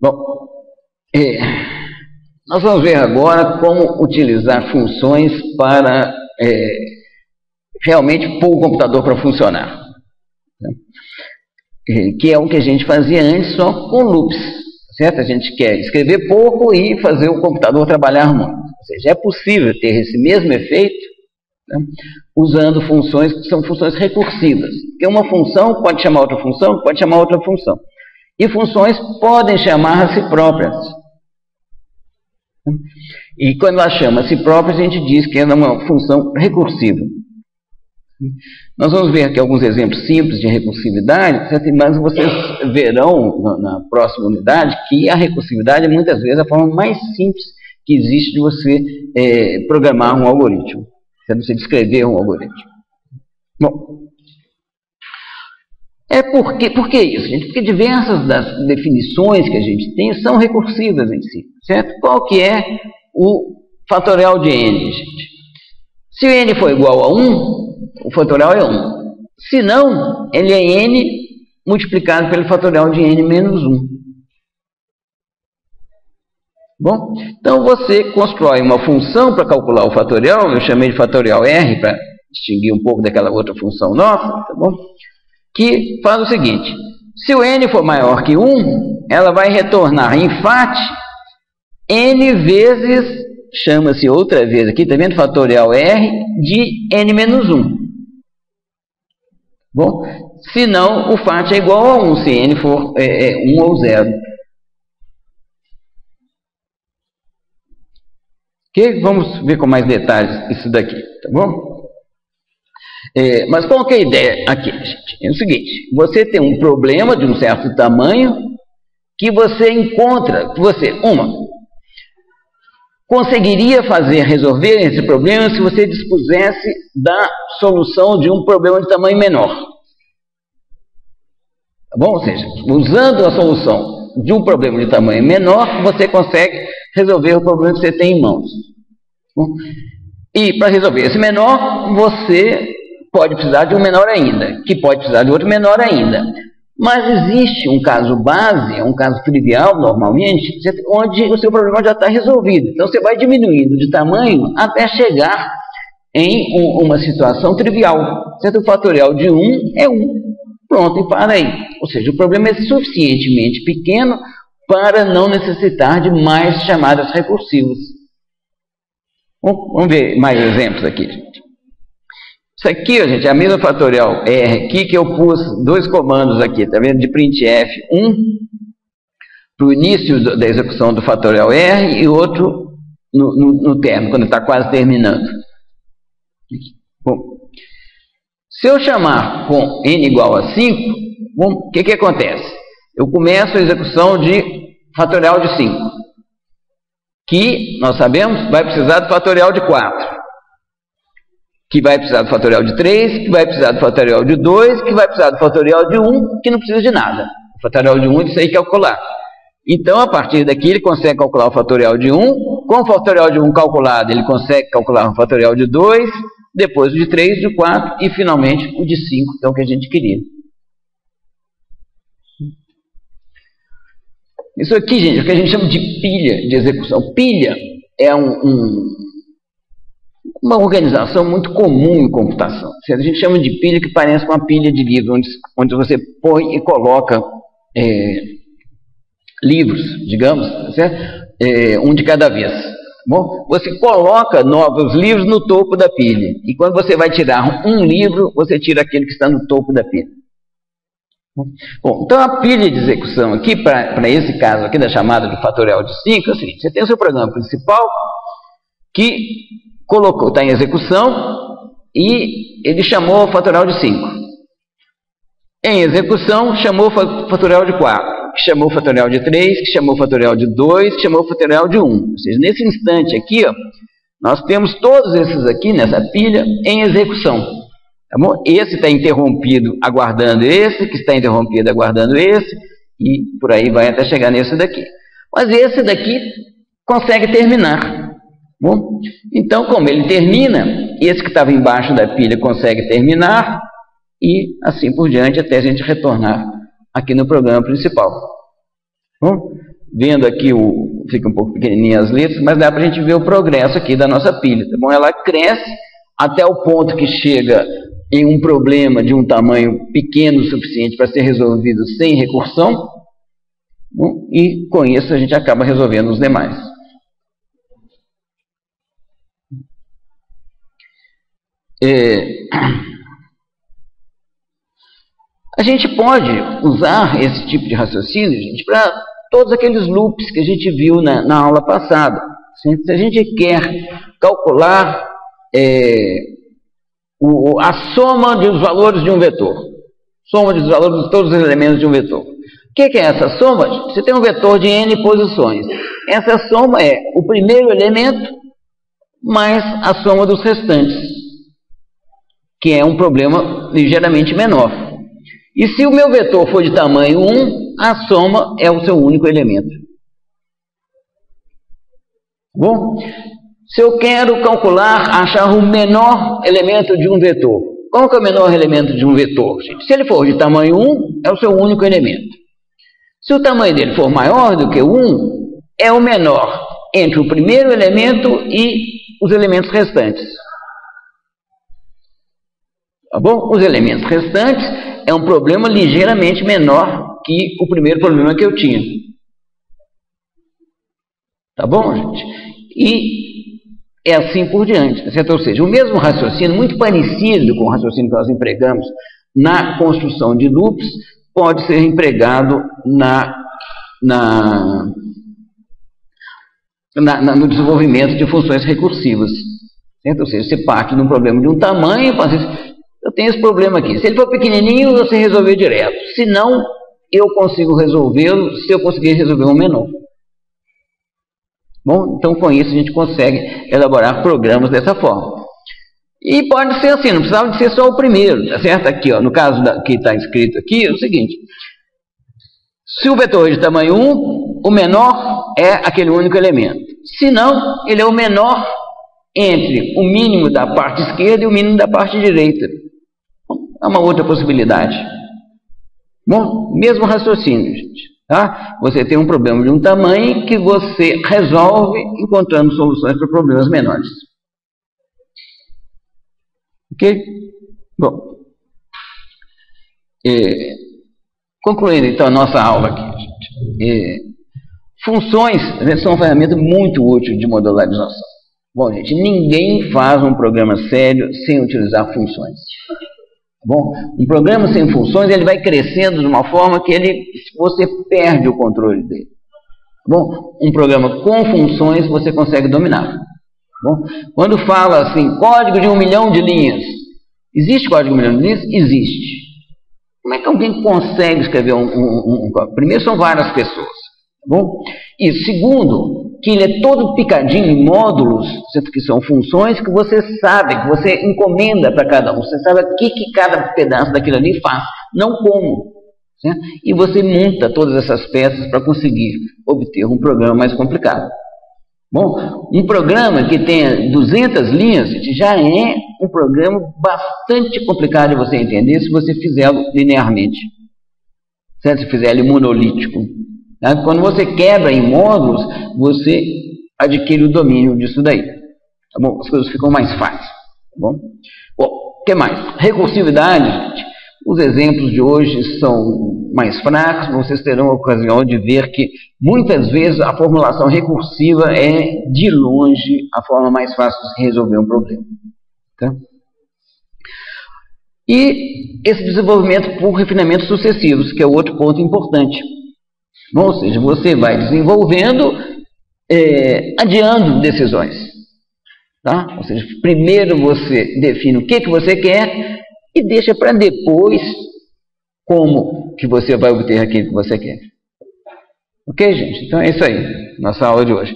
Bom, nós vamos ver agora como utilizar funções para realmente pôr o computador para funcionar, né? Que é o que a gente fazia antes só com loops, certo? A gente quer escrever pouco e fazer o computador trabalhar muito. Ou seja, é possível ter esse mesmo efeito, né, usando funções que são funções recursivas. Porque uma função pode chamar outra função, pode chamar outra função. E funções podem chamar a si próprias. E quando ela chama a si própria, a gente diz que é uma função recursiva. Nós vamos ver aqui alguns exemplos simples de recursividade, certo? Mas vocês verão na próxima unidade que a recursividade é muitas vezes a forma mais simples que existe de você programar um algoritmo, certo? Você descrever um algoritmo. Bom, por que isso, gente? Porque diversas das definições que a gente tem são recursivas em si, certo? Qual que é o fatorial de n, gente? Se o n for igual a 1, o fatorial é 1. Se não, ele é n multiplicado pelo fatorial de n menos 1. Bom, então você constrói uma função para calcular o fatorial, eu chamei de fatorial r para distinguir um pouco daquela outra função nossa, tá bom? Que faz o seguinte: se o n for maior que 1, ela vai retornar em FAT n vezes, chama-se outra vez aqui, tá vendo? Fatorial r de n menos 1. Bom, se não, o FAT é igual a 1, se n for 1 ou 0. Ok? Vamos ver com mais detalhes isso daqui, tá bom? Mas qual que é a ideia aqui, gente? É o seguinte: você tem um problema de um certo tamanho que você encontra, conseguiria resolver esse problema se você dispusesse da solução de um problema de tamanho menor. Tá bom? Ou seja, usando a solução de um problema de tamanho menor, você consegue resolver o problema que você tem em mãos. Bom, e para resolver esse menor, você pode precisar de um menor ainda, que pode precisar de outro menor ainda. Mas existe um caso base, um caso trivial, normalmente, onde o seu problema já está resolvido. Então, você vai diminuindo de tamanho até chegar em uma situação trivial. Certo? O fatorial de 1 é 1. Pronto, e para aí. Ou seja, o problema é suficientemente pequeno para não necessitar de mais chamadas recursivas. Vamos ver mais exemplos aqui, gente. Isso aqui, gente, é a mesma fatorial R aqui que eu pus dois comandos aqui, tá vendo? De printf 1 para o início da execução do fatorial R e outro no término, quando está quase terminando. Bom, se eu chamar com n igual a 5, o que acontece? Eu começo a execução de fatorial de 5, que, nós sabemos, vai precisar do fatorial de 4. Que vai precisar do fatorial de 3, que vai precisar do fatorial de 2, que vai precisar do fatorial de 1, que não precisa de nada. O fatorial de 1 é isso aí calcular. Então, a partir daqui, ele consegue calcular o fatorial de 1. Com o fatorial de 1 calculado, ele consegue calcular o fatorial de 2, depois o de 3, de 4 e, finalmente, o de 5, que é o que a gente queria. Isso aqui, gente, é o que a gente chama de pilha de execução. Pilha é uma organização muito comum em computação. A gente chama de pilha que parece uma pilha de livros, onde você põe e coloca livros, digamos, certo? Um de cada vez. Bom, você coloca novos livros no topo da pilha. E quando você vai tirar um livro, você tira aquele que está no topo da pilha. Bom, então a pilha de execução aqui, para esse caso aqui da chamada do fatorial de 5, é o seguinte: você tem o seu programa principal que está em execução e ele chamou o fatorial de 5. Em execução, chamou o fatorial de 4, que chamou o fatorial de 3, que chamou o fatorial de 2, que chamou o fatorial de 1. Ou seja, nesse instante aqui, ó, nós temos todos esses aqui, nessa pilha, em execução. Tá bom? Esse está interrompido aguardando esse, que está interrompido aguardando esse, e por aí vai até chegar nesse daqui. Mas esse daqui consegue terminar. Bom, então, como ele termina, esse que estava embaixo da pilha consegue terminar, e assim por diante, até a gente retornar aqui no programa principal. Bom, vendo aqui, fica um pouco pequenininha as letras, mas dá para a gente ver o progresso aqui da nossa pilha, tá bom? Ela cresce até o ponto que chega em um problema de um tamanho pequeno o suficiente para ser resolvido sem recursão, bom, e com isso a gente acaba resolvendo os demais. A gente pode usar esse tipo de raciocínio, gente, para todos aqueles loops que a gente viu na aula passada. Se a gente quer calcular a soma dos valores de um vetor, soma dos valores de todos os elementos de um vetor. O que é essa soma? Você tem um vetor de n posições. Essa soma é o primeiro elemento mais a soma dos restantes, que é um problema ligeiramente menor. E se o meu vetor for de tamanho 1, a soma é o seu único elemento. Bom, se eu quero calcular, achar o menor elemento de um vetor, qual que é o menor elemento de um vetor? Se ele for de tamanho 1, é o seu único elemento. Se o tamanho dele for maior do que 1, é o menor entre o primeiro elemento e os elementos restantes. Tá bom? Os elementos restantes é um problema ligeiramente menor que o primeiro problema que eu tinha. Tá bom, gente? E é assim por diante, certo? Ou seja, o mesmo raciocínio, muito parecido com o raciocínio que nós empregamos na construção de loops, pode ser empregado no desenvolvimento de funções recursivas. Certo? Ou seja, você parte de um problema de um tamanho e fala assim, eu tenho esse problema aqui. Se ele for pequenininho, você resolveu direto. Se não, eu consigo resolvê-lo se eu conseguir resolver um menor. Bom, então com isso a gente consegue elaborar programas dessa forma. E pode ser assim, não precisava de ser só o primeiro, tá certo? Aqui, ó, no caso que está escrito aqui, é o seguinte. Se o vetor é de tamanho 1, o menor é aquele único elemento. Se não, ele é o menor entre o mínimo da parte esquerda e o mínimo da parte direita. É uma outra possibilidade. Bom, mesmo raciocínio, gente. Tá? Você tem um problema de um tamanho que você resolve encontrando soluções para problemas menores. Ok? Bom. Concluindo então a nossa aula aqui, gente. Funções são uma ferramenta muito útil de modularização. Bom, gente, ninguém faz um programa sério sem utilizar funções. Bom, um programa sem funções, ele vai crescendo de uma forma que você perde o controle dele. Bom, um programa com funções você consegue dominar. Bom, quando fala assim, código de 1 milhão de linhas, existe código de 1 milhão de linhas? Existe. Como é que alguém consegue escrever um código? Primeiro, são várias pessoas. Bom, e segundo, que ele é todo picadinho em módulos, que são funções que você sabe, que você encomenda para cada um. Você sabe o que cada pedaço daquilo ali faz, não como. Certo? E você monta todas essas peças para conseguir obter um programa mais complicado. Bom, um programa que tenha 200 linhas já é um programa bastante complicado de você entender se você fizê-lo linearmente. Certo? Se fizer ele monolítico. Quando você quebra em módulos, você adquire o domínio disso daí. Tá bom? As coisas ficam mais fáceis. Tá bom? Bom, o que mais? Recursividade, gente. Os exemplos de hoje são mais fracos, vocês terão a ocasião de ver que muitas vezes a formulação recursiva é, de longe, a forma mais fácil de resolver um problema. Tá? E esse desenvolvimento por refinamentos sucessivos, que é outro ponto importante. Ou seja, você vai desenvolvendo, adiando decisões. Tá? Ou seja, primeiro você define o que você quer e deixa para depois como que você vai obter aquilo que você quer. Ok, gente? Então é isso aí, nossa aula de hoje.